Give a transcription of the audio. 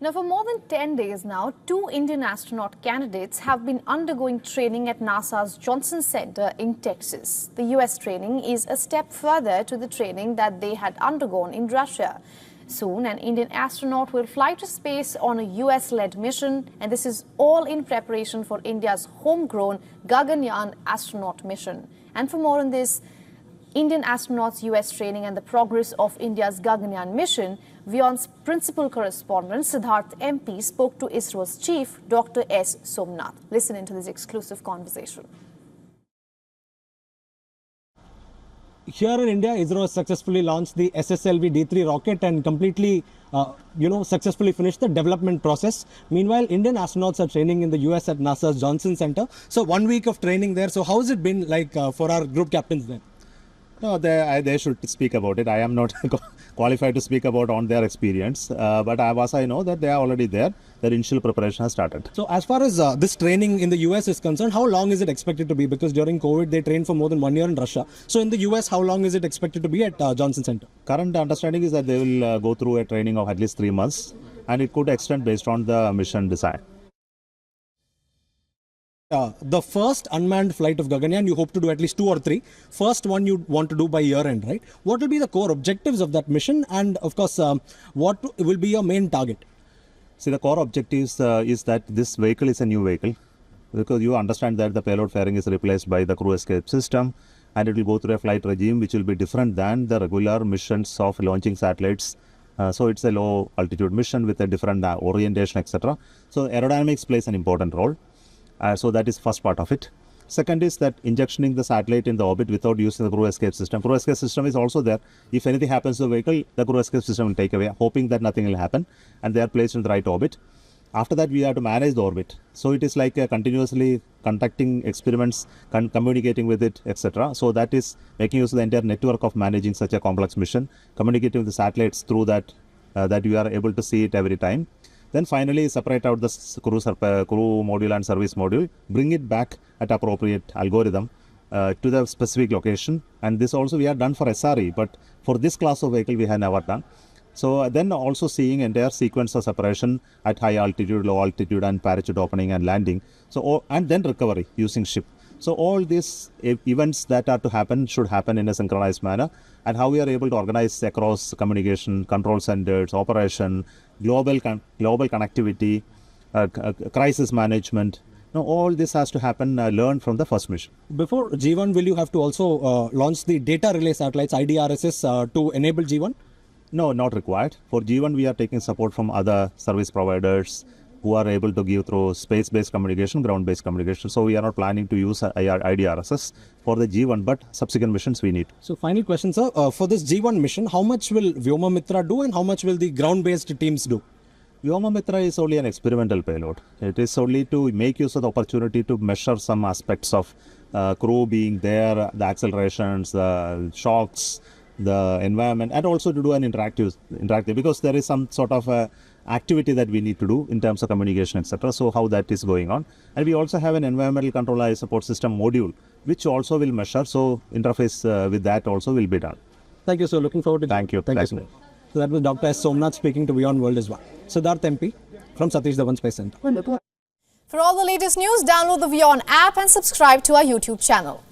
Now, for more than 10 days now, 2 Indian astronaut candidates have been undergoing training at NASA's Johnson Center in Texas. The US training is a step further to the training that they had undergone in Russia. Soon, an Indian astronaut will fly to space on a US-led mission, and this is all in preparation for India's homegrown Gaganyaan astronaut mission. And for more on this, Indian astronauts' US training and the progress of India's Gaganyaan mission, WION's principal correspondent Siddharth MP spoke to ISRO's chief, Dr. S. Somnath. Listen into this exclusive conversation. Here in India, ISRO has successfully launched the sslv D3 rocket and completely, successfully finished the development process. Meanwhile, Indian astronauts are training in the US at NASA's Johnson Center. So 1 week of training there. So how has it been like for our group captains then? No, they should speak about it. I am not qualified to speak about on their experience, but I know that they are already there. Their initial preparation has started. So as far as this training in the US is concerned, how long is it expected to be? Because during COVID, they trained for more than 1 year in Russia. So in the US, how long is it expected to be at Johnson Center? Current understanding is that they will go through a training of at least 3 months, and it could extend based on the mission design. The first unmanned flight of Gaganyaan, you hope to do at least 2 or 3. First one you want to do by year end, right? What will be the core objectives of that mission? And of course, what will be your main target? See, the core objectives is that this vehicle is a new vehicle, because you understand that the payload fairing is replaced by the crew escape system, and it will go through a flight regime which will be different than the regular missions of launching satellites. So it's a low altitude mission with a different orientation, etc. So aerodynamics plays an important role. So that is first part of it. Second is that injectioning the satellite in the orbit without using the crew escape system. Crew escape system is also there. If anything happens to the vehicle, the crew escape system will take away, hoping that nothing will happen, and they are placed in the right orbit. After that, we have to manage the orbit. So it is like continuously conducting experiments, communicating with it, etc. So that is making use of the entire network of managing such a complex mission, communicating with the satellites through that, that you are able to see it every time. Then finally separate out the crew module and service module, bring it back at appropriate algorithm to the specific location. And this also we have done for SRE, but for this class of vehicle we have never done. So then also seeing entire sequence of separation at high altitude, low altitude, and parachute opening and landing. So and then recovery using ship. So all these events that are to happen should happen in a synchronized manner, and how we are able to organize across communication, control centers, operation, global connectivity, crisis management. Now, all this has to happen, learn from the first mission. Before G1, will you have to also launch the data relay satellites, IDRSS, to enable G1? No, not required. For G1, we are taking support from other service providers who are able to give through space-based communication, ground-based communication. So we are not planning to use IDRSS for the G1, but subsequent missions we need. So final question, sir. For this G1 mission, how much will Vyomamitra do and how much will the ground-based teams do? Vyomamitra is only an experimental payload. It is only to make use of the opportunity to measure some aspects of crew being there, the accelerations, the shocks, the environment, and also to do an interactive, because there is some sort of activity that we need to do in terms of communication, etc. So how that is going on. And we also have an environmental control eye support system module, which also will measure. So interface with that also will be done. Thank you, sir. Looking forward to it. Thank you. Thank you, sir. So that was Dr. S. Somnath speaking to WION World as well. Siddharth MP from Satish Dhawan Space Centre. For all the latest news, download the WION app and subscribe to our YouTube channel.